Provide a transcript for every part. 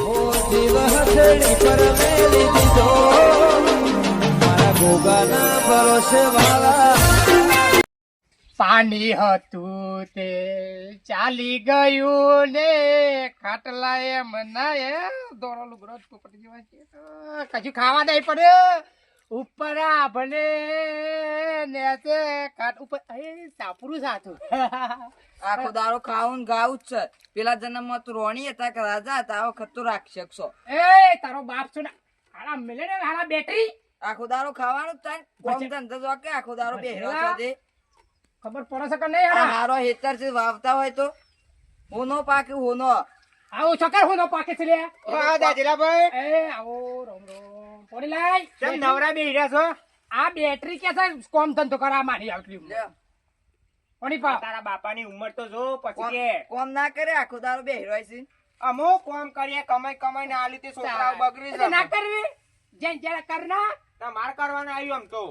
ઓ જીવ હથેળી પર મેલી દીધો મારા ગોગાના ભરોસે વાળા પાણી હતું તે ચાલી ગયું ને ખાટલા એમ ના દોરો લુગરો પોપટ જેવા છે કશું ખાવા નહીં પડે ઉપર ભલે નેચે ખાટ ઉપર સાપરું સાતું આખો દારો ખાવું ગાવું જ છે. પેલા જન્મમાં તું રોણી હતા કે રાજા હતા, આ વખત તું રાક્ષસ છો. એ તારો બાપ છો ને હાલા મિલે ને હાલા બેટરી આખો દારો ખાવાનું જ થાય. કોમ ધંધો જો કે આખો દારો બેહરો છો તે. ખબર પડે છે કે નહીં આ હારા હારો હેતર છે વાવતા હોય તો હોનો પાકે હોનો. આવો છકર હોનો પાકે છે લે હા દાજલા ભાઈ એ આવો રોમ રોમ પોડી લાય કેમ નવરા બેહી રહ્યા છો? આ બેટરી કે છે કોમ ધંધો કરવા માંડી આવતી લે, કોની પા તારા બાપાની ઉંમર તો જો પછી કે કોમ ના કરે આખો દારો બેહરો છે. અમો કોમ કરીએ કમાઈ ને આ રીતે છોકરાઓ બગડી એટલે ના જાય. કરવી જેન જરા કરના ના માર કરવાનું આવ્યું આમ તો.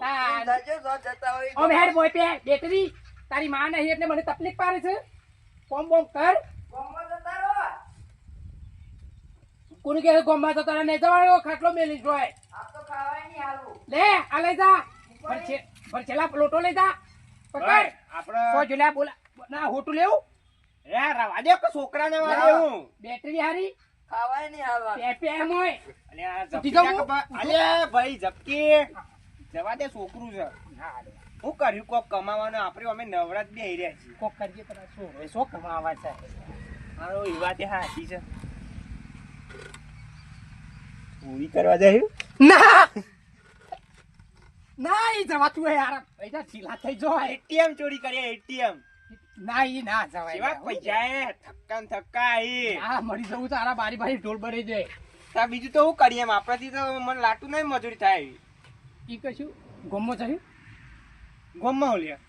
ધંધો જો જતા હોય ઓ હેડ બોય પે બેટરી તારી માં નહીં એટલે મને તકલીફ પાડે છે કોમ બોમ કર કોમમાં જતા રહો. કોની કે ગોમમાં તો તારા નહીં જવાયો ખાટલો મેલી જોય આ તો ખાવાય નહીં હાલું. લે આ લઈ જા ભરચેલા લોટો લઈ જા પકડ ભાઈ, આપણે સો જુલા બોલા ના હોટું લેવું રે રવા દે કે છોકરાને વાળે હું. બેટરી હારી ખાવાય નહીં હાલવા. પે એમ હોય અલ્યા ઉઠી ઝપકી જાઉં? અલ્યા ભાઈ ઝપકી જવા દે છોકરું છે. હું કર્યું કોક કમાવાનું આપણે અમે નવરાત બેહી રહ્યા છીએ. કોક કરજે પેલા શું હોય શું કમાવા છે મારો ઈ વાત એ હાચી છે. પૂરી કરવા જાય ના ના ઈ જવાતું હોય યાર પૈસા ઢીલા થઈ જાય એટીએમ ચોરી કરીએ એટીએમ. ના ઈ ના જવાય એવા પૈસા એ થક્કા ને થક્કા એ. હા મરી જવું તારા બારી બારી ઢોલ ભરી જાય તા બીજું તો હું કરીએ એમ આપણાથી તો મને લાટું નહીં મજૂરી થાય. ઈ કશું ગમો થયું ગોમમાં હોલ્યા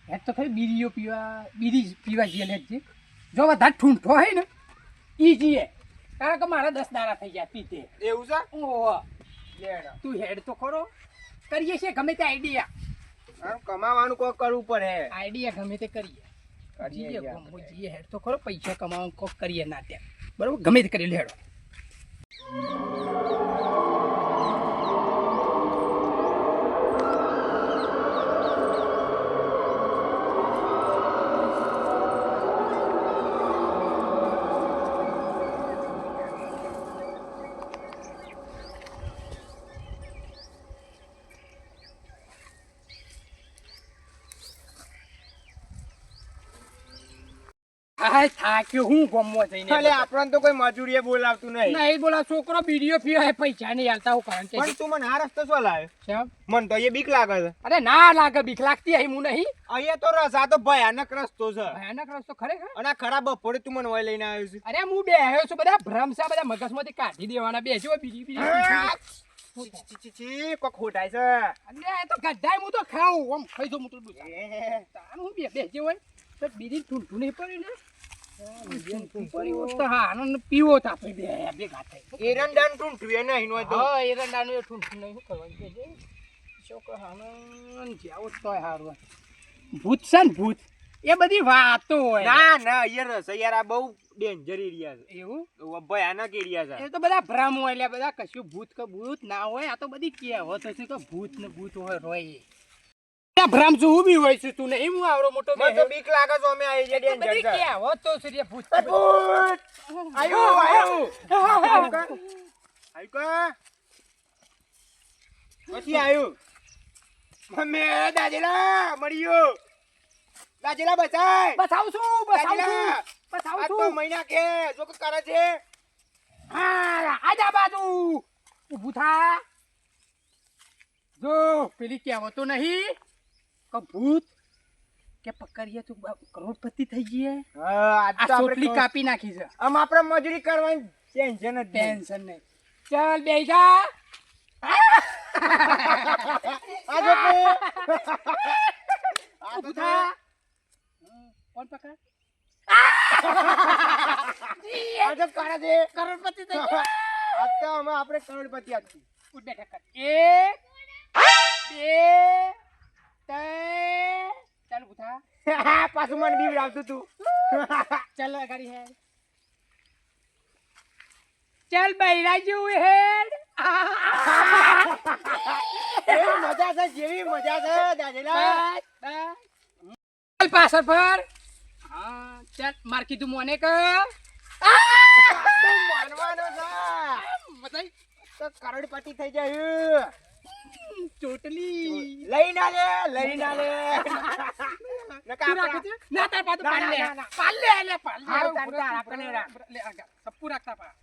હેડ તો ખરી બીડી પીવા જઈએ લે છે જો વધારે ઠૂંઠો હોય ને ઈ જીએ કારણ કે મારા 10 દાડા થઈ ગયા પીતે એવું છે. ઓહો તું હેડ તો ખરો કરીએ છે ગમે તે આઈડિયા આમ કમાવાનું કોક કરવું પડે. આઈડિયા ગમે તે કરીએ કરીએ જીએ યાર. ગમો જીએ હેડ તો ખરો પૈસા કમાવાનું કોક કરીએ ના ત્યાં બરોબર ગમે તે કરી લેડો હા થાક્યો હું ગમો જઈને અલે આપણને તો કોઈ મજૂરીએ બોલાવતું નહીં. નહીં બોલા છોકરો બીડીઓ પીવા પૈસા નહીં હાલતા હું કારણ પણ કે તું મને આ રસ્તો શું લાવે? કેમ? મને તો એ બીક લાગે છે. અરે ના લાગે બીક લાગતી અહીં હું નહીં અહીંયા તો રસ્તા તો ભયાનક રસ્તો છે. ભયાનક રસ્તો ખરેખર અને આ ખરાબ બપોરે તું મને વય લઈને આવ્યો છે. અરે હું બેહ્યો છું બધા ભ્રમસા બધા મગજમાંથી કાઢી દેવાના બેસ્યો બીજી બીજી છી, છી, છી, કોક ખોટાય છે. અરે તો ગઢાય હું તો ખાઉં આમ ખાઈ દઉં મોટું તાન હું બેસ્યો હોય તો બીજી ઠૂંઠું નહીં પડ્યું ને ઠૂંઠું પડ્યું હોત તો હા આનંદ પીવો તો આપણે બે ભેગા થાય એરંડાનું ટૂંઠું એ નહીં હોય તો. હા એરંડાનું એ ઠૂંઠું નહીં શું કરવાનું કે છે છોકરો આનંદ જાવ તોય સારું ભૂત છે ને ભૂત એ બધી વાતો હોય ના ના એ રસૈયારા બહુ ડેન્જર એરિયા છે. એવું ભયાનક એરિયા છે. એ તો બધા ભ્રમ હોય એટલે બધા કશું ભૂત કે ભૂત ના હોય આ તો બધી કહેવત હશે તો ભૂત ને ભૂત હોય રોય ભ્રમ શું બી હોય છે તું નહીં હું આવડો મોટો મને તો બીક લાગે છે અમે આ એરિયા ડેન્જર બધી છે. કહેવત તો છે ભૂત આયુ આયુ પછી આયુ મમ્મી દાજેલા મળ્યો દાજેલા બચાય બતાવું છું દાજેલા બતાવું આ તો છું મહિના કે જો કે કરે છે. હા આજા બાજુ ઊભું થા જો પેલી કહેવતો નહીં કે ભૂત કે પકડીએ તો કરોડપતિ થઈ જઈએ હા આ ચોટલી કાપી નાખી છે આમ આપણે મજૂરી કરવાની ટેન્શન જ નહીં. ટેન્શન નહીં ચાલ બેસી જા આ જો કે ઊભું થા કોણ પકડ આ જો કરે છે. કરોડપતિ થઈ ગયા આ તો અમે આપણે કરોડપતિ આપી. ઉઠ બેઠા કર 1 2 3 ચાલ ઊભું થા પાછું મને બીવડાવતું તું. ચાલ ગાડી હે ચાલ બૈરા જેવું હેડ એવી મજા છે જેવી મજા છે દાજેલા. ચાલ પાછળ ફર હા ચાલ માર કીધું મોને કે તો માનવાનો છે તો કરોડપતિ થઈ જાય. ચોટલી લઈ ના લે નકા તું રાખે છે? ના તાર પાછું પાલ લે પાલ લે લે પાલ લે હારું, તાર તાર આપણે રાખ. લે આગળ સપ્પુ રાખતા પા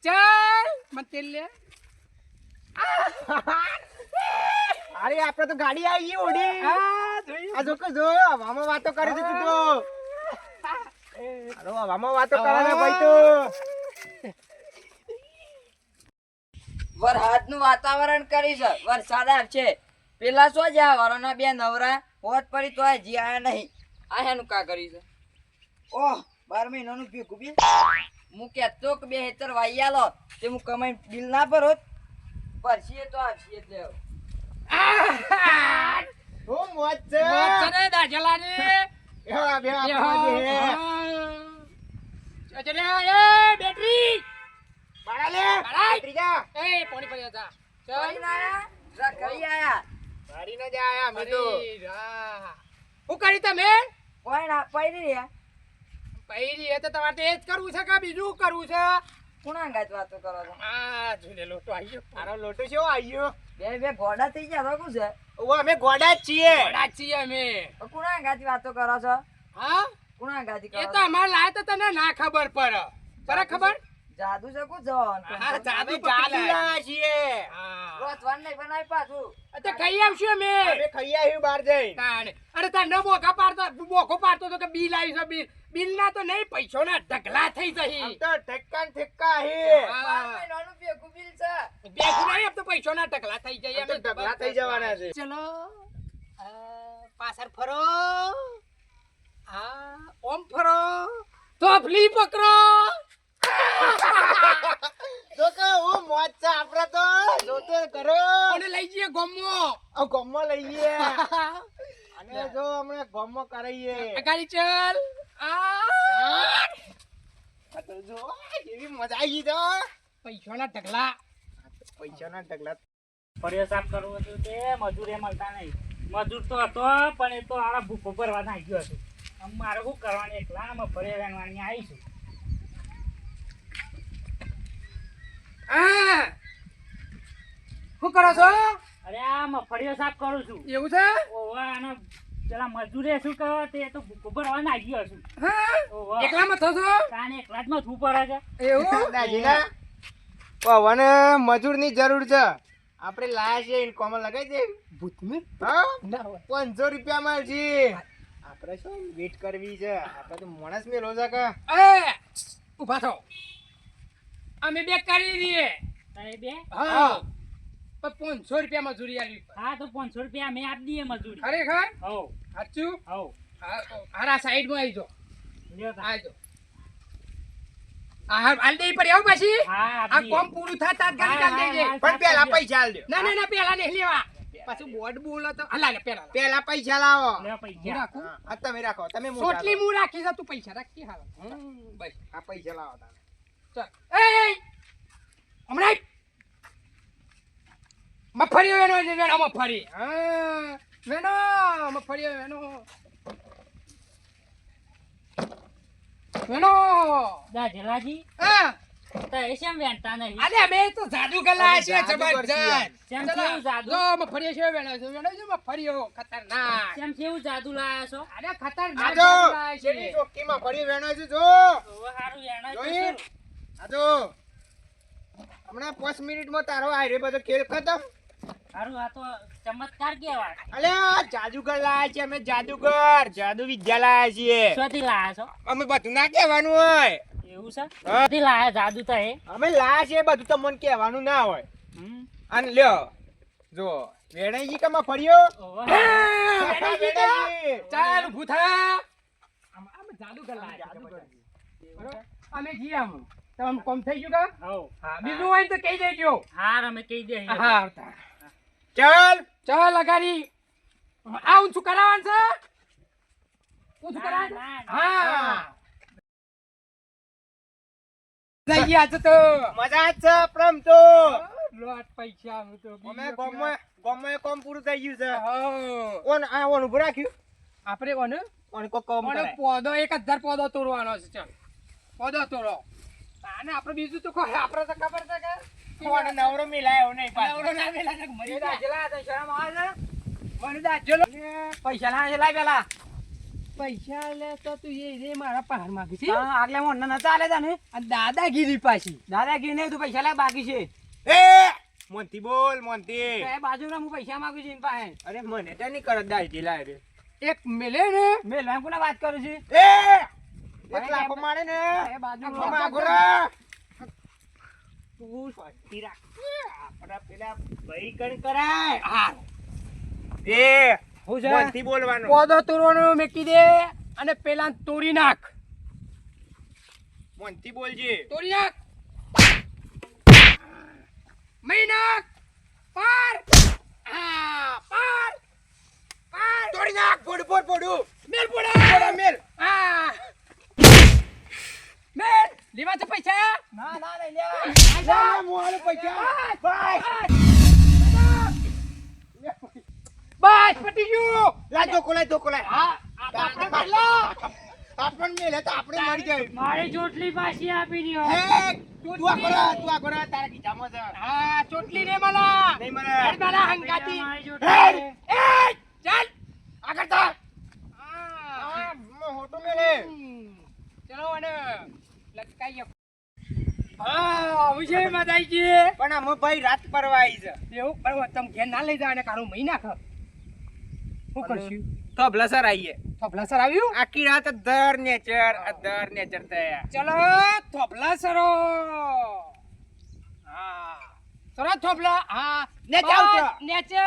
ચાલ મત તેલ લે અરે આપણે તો ગાડી આવી ગઈ ઓડી. આ જો કે જો હવામાં વાતો કરે છે તું તો. અરે હવામાં વાતો કરે છે ભાઈ તો. વરસાદનું વાતાવરણ કરી છે, વરસાદ આવશે. પેલા શું જ્યાં વરોના બે નવરા હોત પડી તો હજી આયા નહીં. આ હેનું કા કરી છે? ઓહ 12 મહિનાનું ભેગું બી. હું કહેતો કે બે હેતર વાઈ આલો તે હું કમાઈને બિલ ના ભરો પરસીએ તો આવશે એટલે હું મોજ છે. ચલે દાજલાની એવા બે આપણા જે અજરે એ બેટરી બાળા લે બાળા. બેટરી જા. એ પાણી પડી જા કોઈ ના આયા? રા કરી આયા. ગાડી ના જા આયા મેં તો. હું કરી તમે કોઈ ના પડી રહ્યા. પૈરી એ તો તમારે તો એ જ કરવું છે કે બીજું કરવું છે કોના અંગાત વાતો કરો છો? આ જોને લોટો આવી ગયો તારો લોટો કેવો આવ્યો? બે ઘોડા થઈ ગયા તો શું છે? ઓ અમે ગોડા જ છીએ. ઘોડા છીએ અમે તો કોના અંગાત વાતો કરો છો? હા કોના અંગાત એ કરો તો છો? અમારે લાય તો તને ના ખબર પડે તને ખબર જાદુ છે કો છો? હા જાદુ અમે જાદુ લાયા છીએ. હા રોતવાન નહીં બનાવી પાછું. તો કઈ આવશું અમે અમે ખાઈ આવ્યું બહાર જઈને. તાણે અરે તાર ન બોખા પાડતો તો કે બિલ આવી છે બિલ ના તો નહીં પૈસો ના ઢગલા થઈ આમ જઈ તો ઠેક્કા ને ઠેક્કા હે. 12 મહિનાનું ભેગું બિલ છે. બેઠું નહીં આમ તો પૈસો ના ઢગલા થઈ જાય આમ તો ઢગલા થઈ જવાના છે. ચલો પાછળ ફરો હા ઓમ ફરો તોફલી પકડો તો કે હું મોજ છે આપણે તો જોતો કરો. અને લઈ જઈએ ગોમો આ ગોમમાં લઈએ અને જો હમણાં ગોમમાં કરાઈએ. ગાડી ચાલ આ આ તો જો એવી મજા આવી તો. પૈસો ના ઢગલા પૈસાના ઢગલા. ફળિયો સાફ કરવો હતું તે મજૂર એ મળતા નહીં. મજૂર તો હતો પણ એ તો આડા ભૂખો ભરવા નાખ્યો હતો. આમ મારે શું કરવાનું એકલા આમાં ફળિયો વેણવાની આવીશું. હા શું કરો છો અરે આ મફળિયો સાફ કરું છું. એવું છે ઓવા આનો પેલા મજૂરે શું કહો તે તો ભૂખો ભરવા નાખ્યો છું. હા ઓવા એકલામાં થશો કાને એકલા જ માં શું પડે છે? એવું દાદીના પવન મજૂરની જરૂર છે. આપણે લાયા છે એને કોમર લગાવી દે. ભૂતમી હા ના હોય 500 રૂપિયા માં છે. આપણે શું વેટ કરવી છે. આપણે તો માણસ મેલો છે કે. એ ઉભા થો અમે બે કરી દઈએ તારે બે હા પણ 500 રૂપિયા મજૂરી આલી હા તો 500 રૂપિયા અમે આપી દઈએ મજૂરી. ખરેખર હો સાચું હો હારા સાઈડમાં આવી જાઓ લ્યો તા. આવજો આ હાલ દે પર આવ પાછી હા આ આપી કોમ પૂરું થાય તાત્કાલિક આલ દેજે હા, પણ પેલા પૈસા આલજો. ના પેલા નહીં લેવા પાછું બોર્ડ બોલો તો હલા લે પેલા પેલા પૈસા લાવો. લ્યો હું પૈસા. રાખું આ તમે રાખો. તમે મોટા સોટલી લાવો. હું રાખી છે તું પૈસા રાખી હાલ બસ આ પૈસા લાવો તારે. ચાલ એ હમણાં મફરી વેનો વેનો મફરી હા વેનો મફરી વેનો વેનો દાજલાજી હા તો એ શેમ વેણતા નહીં? અરે અમે તો જાદુ કલા છે જાદુ જબરજસ્ત કરશી. શેમ ચલો, કેવું જાદુ? જો મફરી છે વેનો છે મફરીઓ ખતરનાક શેમ કેવું જાદુ લાયા છો? અરે ખતરનાક આજો જાદુ લાય છે જેની ચોકીમાં ફરી વેણો છે જો. ઓવા હારું વેણાય તો જોઈ? શું? આજો હમણાં 5 મિનિટમાં તારો આયરે બધો ખેલ ખતમ. હારું આ તો ચમત્કાર કેવાય. અલ્યા જાદુગર લાયા છે અમે. જાદુગર જાદુ વિદ્યા લાયા છીએ. શોથી લાયા છો? અમે બધું ના કહેવાનું હોય. એવું છે? હા. શોથી લાયા જાદુ તો એ? અમે લાયા છીએ બધું તમને કહેવાનું ના હોય. હમ. અને લ્યો જો વેણાઈજી કમાં ફર્યો. ઓવા વેણાઈજી. ચાલ ઊભું થા આમ જાદુ કલા જાદુગર. બરોબર અમે જઈએ આમ તમે કોમ થઈ ગયું કા હો. હા બીજું હોય તો કહી દેજો હાર અમે કહી દઈએ. હા આવતા ચાલ ચાલ અગાડી આ ઊંચું કરાવવાનું છે ઊંચું ના, કરાવવાનું ના, ના. હા થઈ ગયા છે તો મજા જ છે પ્રમ તો લોટ પૈસા આમ તો અમે ગમે કોમ પૂરું થઈ ગયું છે હા. ઓન આ ઓન ઉભું રાખ્યું આપણે કોને ઓન કો કોમ મને કરાય પોદો 1000 પોદો તોડવાનો છે ચાલ પોદો તોડો આને આપણે બીજું તો કોઈ આપણે તો ખબર છે કે ઓન નવરો મિલાયો નહીં પાછો નવરો ના મેલા ને મરી દાજેલા તો શરમ આવે છે મને દાજેલો પૈસા ના લાય પેલા પૈસા લે તો તું એ મારા પહાડ માંગી છે આગલે મોન ન ચાલે તને આ દાદાગીરી પાછી દાદાગીરી નહીં તું પૈસા લાય બાકી છે એ મોંતી બોલ મોંતી એ બાજુમાં હું પૈસા માંગુ છું એની પાસે અરે મને તો નહીં કરત દાઈ લાય રે એક મેલે ને મેં લોન કોને વાત કરું છું એ એક લાખો મારે ને એ બાજુ માગો રે તું શાંતિ રાખ આપડા પેલા ભાઈ કણ કરાય હા એ હું છે મોંતી બોલવાનું પોદો તોડવાનો મેકી દે અને પેલા તોડી નાખ મોંતી બોલજે તોડી નાખ મહી નાખ પાર હા પાર પાર તોડી નાખ પોડું મેલ પોડા પોડા મેલ હા મેલ લેવા છે પૈસા ના ના લઈ લે ના મોહાલો પૈસા ભાઈ બસ પટી ગયું લાય ધોકો લાય હા આપણે પહેલા આપણ મેલે તો આપણે મરી જાય મારી ચોટલી પાછી આપી દ્યો હે તું આ કરો તારા ખીચામાં છે હા ચોટલી ને મલા નહીં મને હેડ મારા હંગાતી મારી હેડ! ચોટલી એ ચાલ આગળ ચાલ હોટો મેલે ચલો અને લટકાઈ હા મુજે મજા આવી ગઈ પણ આમ ભાઈ રાત પરવા આવી છે એવું પણ તમ ઘેર ના લઈ જાવ અને કારું મહી નાખ શું કરશું તબલા સર આવીએ થોભલા સર આવ્યું આખી રાત અધર નેચર થયા ચલો થોભલા સરો હા સરો થોભલા હા નેચર આવજો. નેચર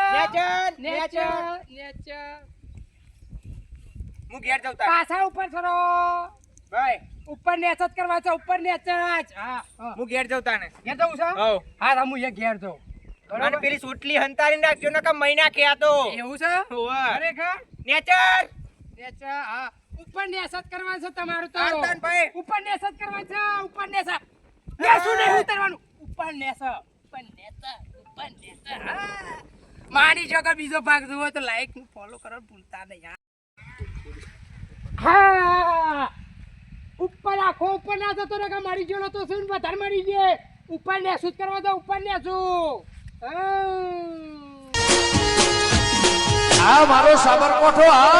નેચર નેચર હું ઘેર જાઉં તાર પાછા ઉપર સરો ભાઈ ઉપર નેચ જ કરવા છે ઉપર નેચ જ હા હું ઘેર જાઉં તાને ઘેર જવું છે હવ હા હું એ ઘેર જાઉં અને પેલી સોટલી હંતારી નાખજો ને કે મહિના ખેયા તો એવું છે હોવે. ખરેખર નેચર નેચર હા ઉપર નેચ જ કરવા છે તમારું તો આરતન ભાઈ. ઉપર નેચ જ કરવા છે ઉપર નેચ નેસું નહીં ઉતરવાનું ઉપર નેચ હા. મારી જો કે બીજો ભાગ જોવો તો લાઈક ફોલો કરો ભૂલતા નહીં હા ઉપર આખો ઉપર ના જતો ને કે મારી જોડો તો શું વધારે મરી ગયે ઉપર નેસું જ કરવા દો ઉપર નેસું આ મારો સાબરકોઠો આ